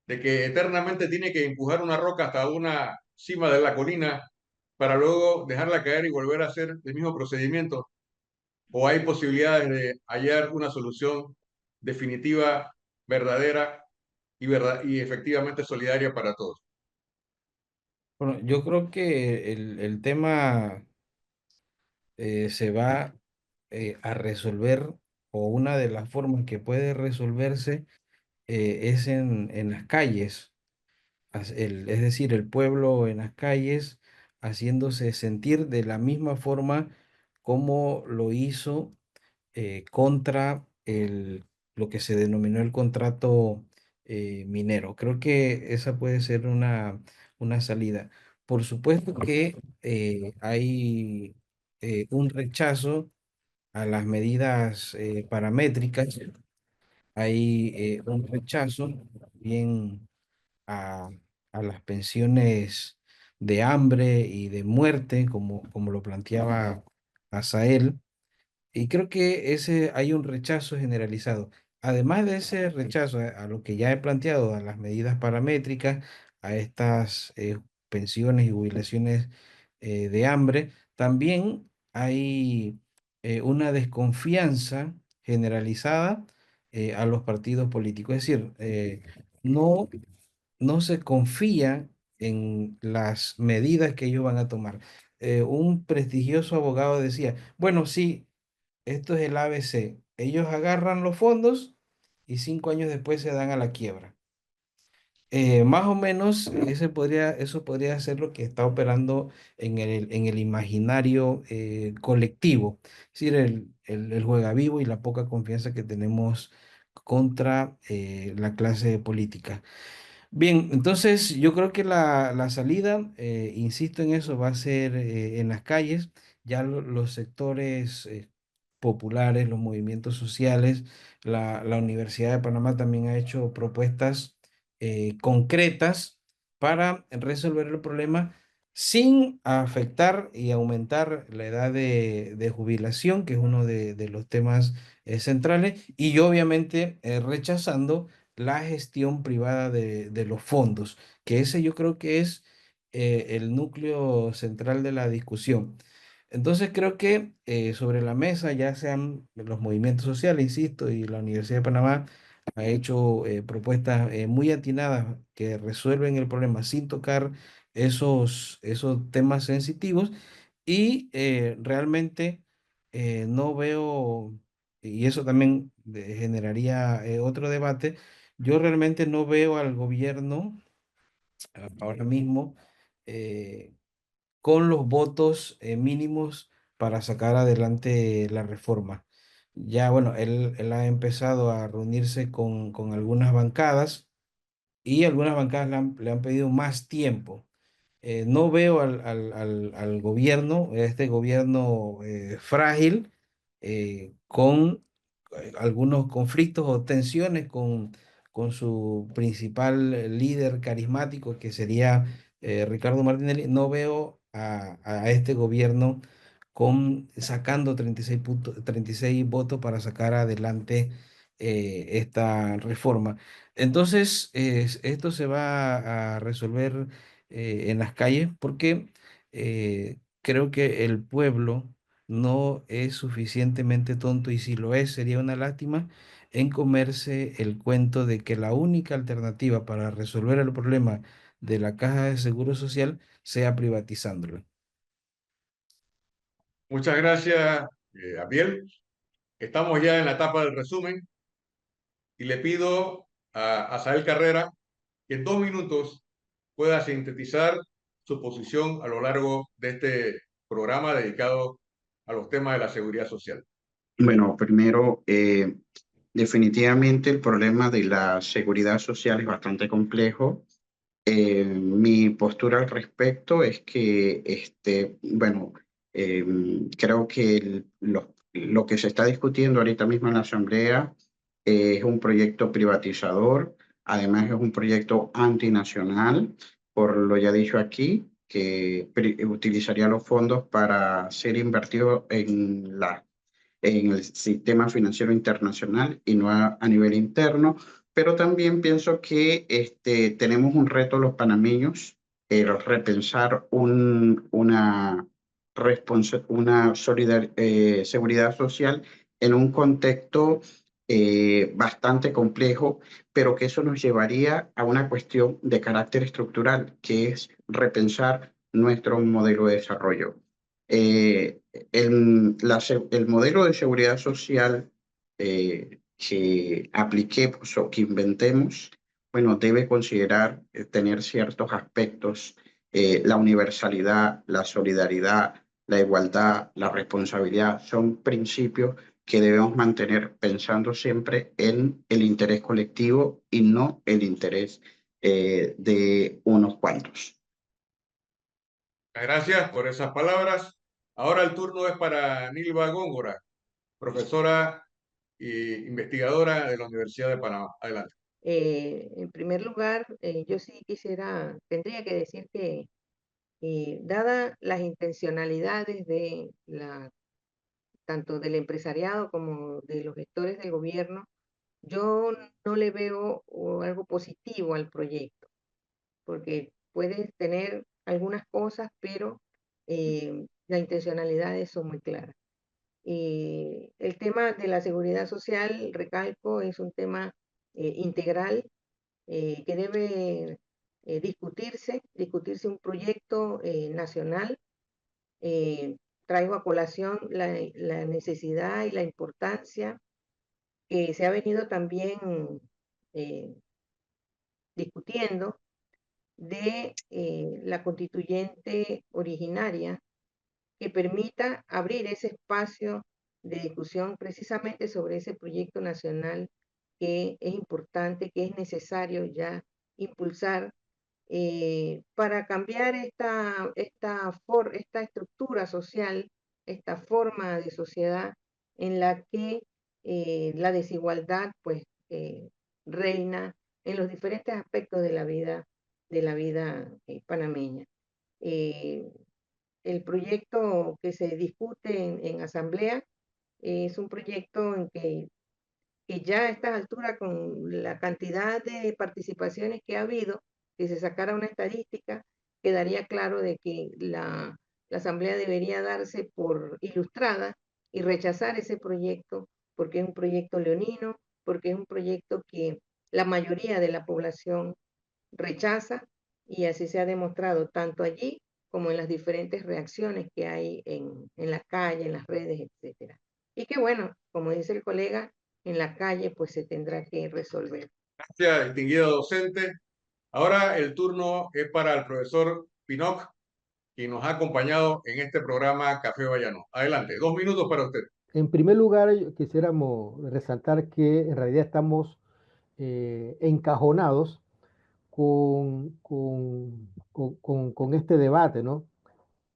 de que eternamente tiene que empujar una roca hasta una cima de la colina para luego dejarla caer y volver a hacer el mismo procedimiento. ¿O hay posibilidades de hallar una solución definitiva, verdadera y efectivamente solidaria para todos? Bueno, yo creo que el tema se va a resolver, o una de las formas que puede resolverse es en las calles, es decir, el pueblo en las calles haciéndose sentir de la misma forma como lo hizo contra lo que se denominó el contrato minero. Creo que esa puede ser una salida. Por supuesto que hay un rechazo a las medidas paramétricas, hay un rechazo bien a, a las pensiones de hambre y de muerte, como lo planteaba Asael. Y creo que hay un rechazo generalizado. Además de ese rechazo a lo que ya he planteado, a las medidas paramétricas, a estas pensiones y jubilaciones de hambre, también hay una desconfianza generalizada a los partidos políticos. Es decir, no, no se confía en las medidas que ellos van a tomar. Un prestigioso abogado decía, bueno, sí, esto es el ABC. Ellos agarran los fondos y 5 años después se dan a la quiebra. Más o menos eso podría ser lo que está operando en el imaginario colectivo. Es decir, el juega vivo y la poca confianza que tenemos contra la clase política. Bien, entonces yo creo que la salida, insisto en eso, va a ser en las calles. Ya los sectores populares, los movimientos sociales, la Universidad de Panamá también ha hecho propuestas concretas para resolver el problema sin afectar y aumentar la edad de jubilación, que es uno de los temas centrales, y obviamente rechazando la gestión privada de los fondos, que ese yo creo que es el núcleo central de la discusión. Entonces creo que sobre la mesa ya sean los movimientos sociales, insisto, y la Universidad de Panamá ha hecho propuestas muy atinadas que resuelven el problema sin tocar esos temas sensitivos y realmente no veo, y eso también generaría otro debate, yo realmente no veo al gobierno ahora mismo con los votos mínimos para sacar adelante la reforma. Ya, bueno, él ha empezado a reunirse con algunas bancadas y algunas bancadas le han pedido más tiempo. No veo al gobierno, este gobierno frágil, con algunos conflictos o tensiones con su principal líder carismático, que sería Ricardo Martinelli. No veo a este gobierno sacando 36 votos para sacar adelante esta reforma. Entonces, esto se va a resolver en las calles porque creo que el pueblo no es suficientemente tonto, y si lo es, sería una lástima en comerse el cuento de que la única alternativa para resolver el problema de la Caja de Seguro Social sea privatizándolo. Muchas gracias, Abiel. Estamos ya en la etapa del resumen y le pido a Asael Carrera que en 2 minutos pueda sintetizar su posición a lo largo de este programa dedicado a los temas de la seguridad social. Bueno, primero, definitivamente el problema de la seguridad social es bastante complejo. Mi postura al respecto es que, bueno, creo que lo que se está discutiendo ahorita mismo en la Asamblea es un proyecto privatizador, además es un proyecto antinacional, por lo ya dicho aquí, que utilizaría los fondos para ser invertidos en el sistema financiero internacional y no a nivel interno, pero también pienso que tenemos un reto los panameños, repensar una seguridad social en un contexto bastante complejo, pero que eso nos llevaría a una cuestión de carácter estructural, que es repensar nuestro modelo de desarrollo. Eh, el modelo de seguridad social que apliquemos o que inventemos, bueno, debe considerar tener ciertos aspectos, la universalidad, la solidaridad, la igualdad, la responsabilidad, son principios que debemos mantener pensando siempre en el interés colectivo y no el interés de unos cuantos. Gracias por esas palabras. Ahora el turno es para Nilva Góngora, profesora e investigadora de la Universidad de Panamá. Adelante. En primer lugar, yo sí tendría que decir que, dadas las intencionalidades de la tanto del empresariado como de los gestores del gobierno, yo no le veo algo positivo al proyecto, porque puedes tener algunas cosas, pero las intencionalidades son muy claras. El tema de la seguridad social, recalco, es un tema integral que debe discutirse un proyecto nacional. Traigo a colación la necesidad y la importancia que se ha venido también eh, discutiendo de la constituyente originaria que permita abrir ese espacio de discusión precisamente sobre ese proyecto nacional que es importante, que es necesario ya impulsar para cambiar esta estructura social, esta forma de sociedad en la que la desigualdad pues reina en los diferentes aspectos de la vida panameña. Eh, el proyecto que se discute en asamblea es un proyecto en que ya a estas alturas, con la cantidad de participaciones que ha habido, que se sacara una estadística, quedaría claro de que la asamblea debería darse por ilustrada y rechazar ese proyecto, porque es un proyecto leonino, porque es un proyecto que la mayoría de la población rechaza, y así se ha demostrado tanto allí como en las diferentes reacciones que hay en la calle, en las redes, etc. Y que bueno, como dice el colega, en la calle pues se tendrá que resolver. Gracias, distinguida docente. Ahora el turno es para el profesor Pinoc, quien nos ha acompañado en este programa Café Bayano. Adelante, 2 minutos para usted. En primer lugar, quisiéramos resaltar que en realidad estamos encajonados con este debate, ¿no?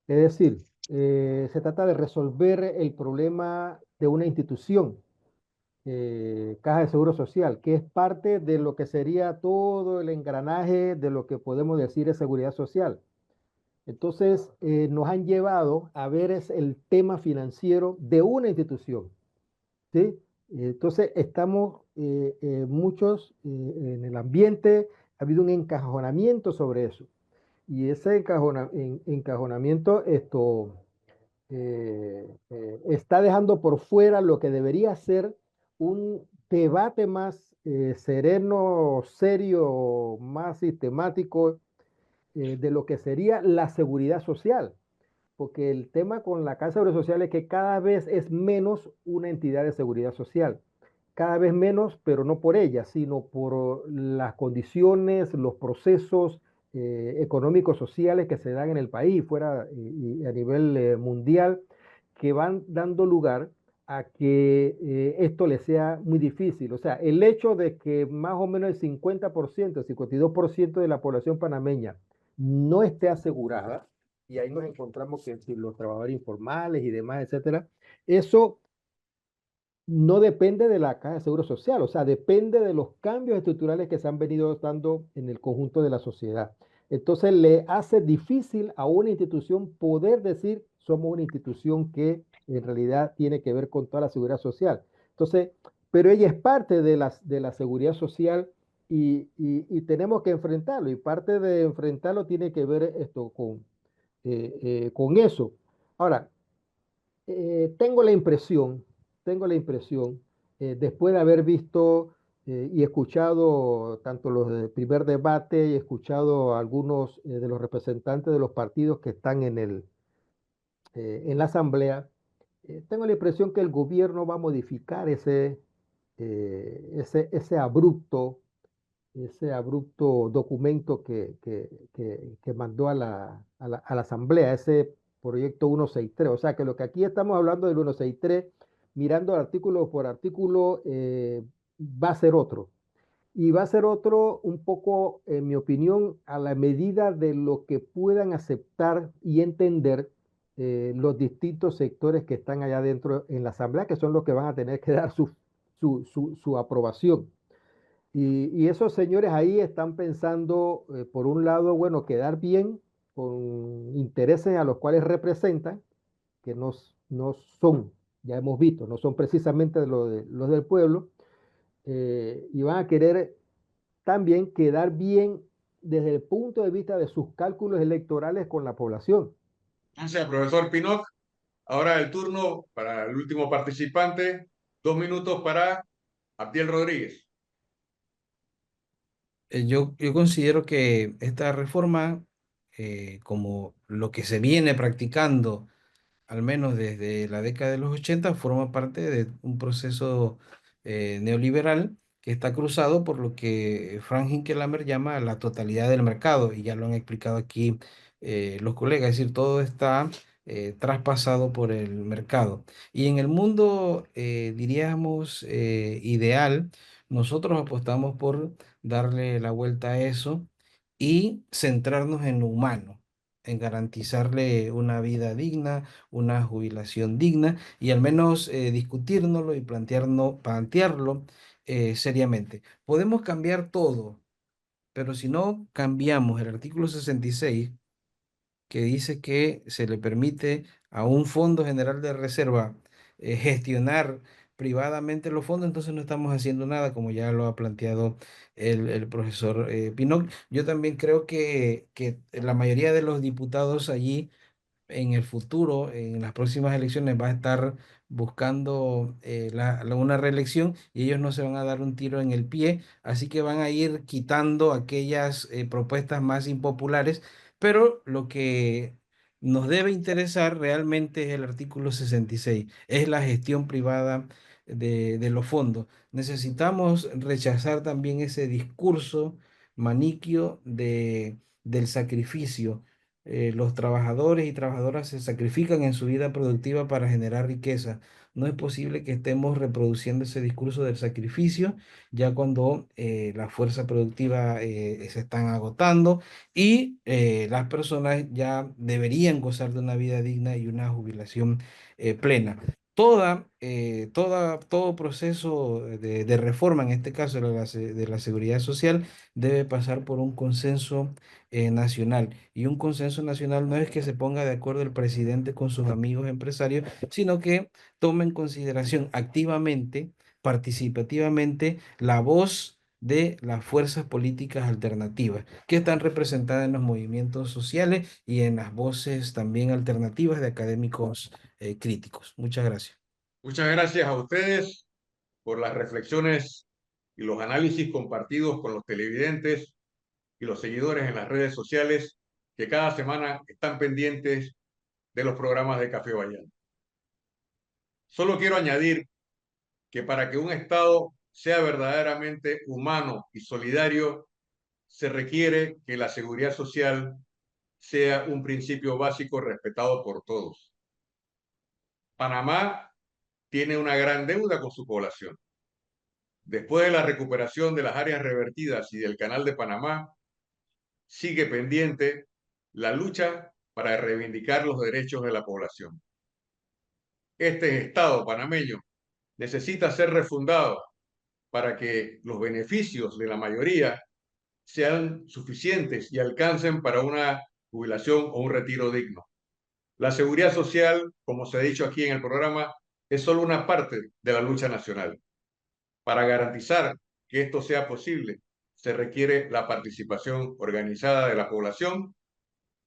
Es decir, se trata de resolver el problema de una institución, Caja de Seguro Social, que es parte de lo que sería todo el engranaje de lo que podemos decir es seguridad social. Entonces, nos han llevado a ver el tema financiero de una institución, ¿sí? Entonces, estamos muchos en el ambiente, ha habido un encajonamiento sobre eso. Y ese encajonamiento está dejando por fuera lo que debería ser un debate más sereno, serio, más sistemático de lo que sería la seguridad social. Porque el tema con la Caja de Seguro Social es que cada vez es menos una entidad de seguridad social. Cada vez menos, pero no por ella, sino por las condiciones, los procesos económicos, sociales que se dan en el país, fuera y a nivel mundial, que van dando lugar a que esto le sea muy difícil. O sea, el hecho de que más o menos el 50%, el 52% de la población panameña no esté asegurada, y ahí nos encontramos que si los trabajadores informales y demás, etcétera, eso no depende de la Caja de Seguro Social, o sea, depende de los cambios estructurales que se han venido dando en el conjunto de la sociedad. Entonces le hace difícil a una institución poder decir somos una institución que en realidad tiene que ver con toda la seguridad social. Entonces, pero ella es parte de la seguridad social y tenemos que enfrentarlo y parte de enfrentarlo tiene que ver esto con eso. Ahora, tengo la impresión, después de haber visto y escuchado tanto los del primer debate y escuchado a algunos de los representantes de los partidos que están en la asamblea, tengo la impresión que el gobierno va a modificar ese abrupto documento que mandó a la Asamblea, ese proyecto 163. O sea que lo que aquí estamos hablando del 163, mirando artículo por artículo, va a ser otro. Y va a ser otro un poco, en mi opinión, a la medida de lo que puedan aceptar y entender los distintos sectores que están allá adentro en la Asamblea, que son los que van a tener que dar su aprobación. Y esos señores ahí están pensando, por un lado, bueno, quedar bien con intereses a los cuales representan, que no son ya hemos visto, no son precisamente los del pueblo, y van a querer también quedar bien desde el punto de vista de sus cálculos electorales con la población. Gracias, profesor Pinot. Ahora el turno para el último participante. 2 minutos para Abdiel Rodríguez. Yo considero que esta reforma, como lo que se viene practicando, al menos desde la década de los 80, forma parte de un proceso neoliberal que está cruzado por lo que Frank Hinkelhammer llama la totalidad del mercado, y ya lo han explicado aquí los colegas, es decir, todo está traspasado por el mercado. Y en el mundo, diríamos, ideal, nosotros apostamos por darle la vuelta a eso y centrarnos en lo humano, en garantizarle una vida digna, una jubilación digna, y al menos discutírnoslo y plantearlo seriamente. Podemos cambiar todo, pero si no cambiamos el artículo 66, que dice que se le permite a un fondo general de reserva gestionar privadamente los fondos, entonces no estamos haciendo nada, como ya lo ha planteado el profesor Pinocchio. Yo también creo que la mayoría de los diputados allí en el futuro, en las próximas elecciones, va a estar buscando una reelección, y ellos no se van a dar un tiro en el pie, así que van a ir quitando aquellas propuestas más impopulares, pero lo que nos debe interesar realmente es el artículo 66, es la gestión privada de los fondos. Necesitamos rechazar también ese discurso maniquio del sacrificio. Los trabajadores y trabajadoras se sacrifican en su vida productiva para generar riqueza. No es posible que estemos reproduciendo ese discurso del sacrificio ya cuando la fuerza productiva se están agotando, y las personas ya deberían gozar de una vida digna y una jubilación plena. Todo proceso de reforma, en este caso de la seguridad social, debe pasar por un consenso nacional. Y un consenso nacional no es que se ponga de acuerdo el presidente con sus amigos empresarios, sino que tome en consideración activamente, participativamente, la voz de las fuerzas políticas alternativas que están representadas en los movimientos sociales y en las voces también alternativas de académicos críticos. Muchas gracias. Muchas gracias a ustedes por las reflexiones y los análisis compartidos con los televidentes y los seguidores en las redes sociales que cada semana están pendientes de los programas de Café Bayán. Solo quiero añadir que para que un Estado sea verdaderamente humano y solidario, se requiere que la seguridad social sea un principio básico respetado por todos. Panamá tiene una gran deuda con su población. Después de la recuperación de las áreas revertidas y del Canal de Panamá, sigue pendiente la lucha para reivindicar los derechos de la población. Este Estado panameño necesita ser refundado para que los beneficios de la mayoría sean suficientes y alcancen para una jubilación o un retiro digno. La seguridad social, como se ha dicho aquí en el programa, es solo una parte de la lucha nacional. Para garantizar que esto sea posible, se requiere la participación organizada de la población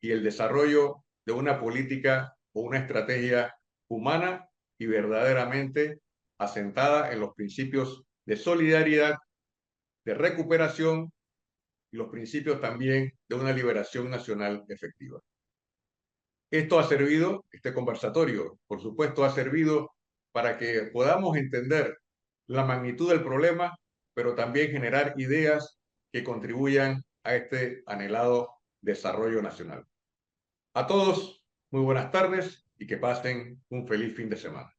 y el desarrollo de una política o una estrategia humana y verdaderamente asentada en los principios de solidaridad, de recuperación y los principios también de una liberación nacional efectiva. Esto ha servido, este conversatorio, por supuesto, ha servido para que podamos entender la magnitud del problema, pero también generar ideas que contribuyan a este anhelado desarrollo nacional. A todos, muy buenas tardes y que pasen un feliz fin de semana.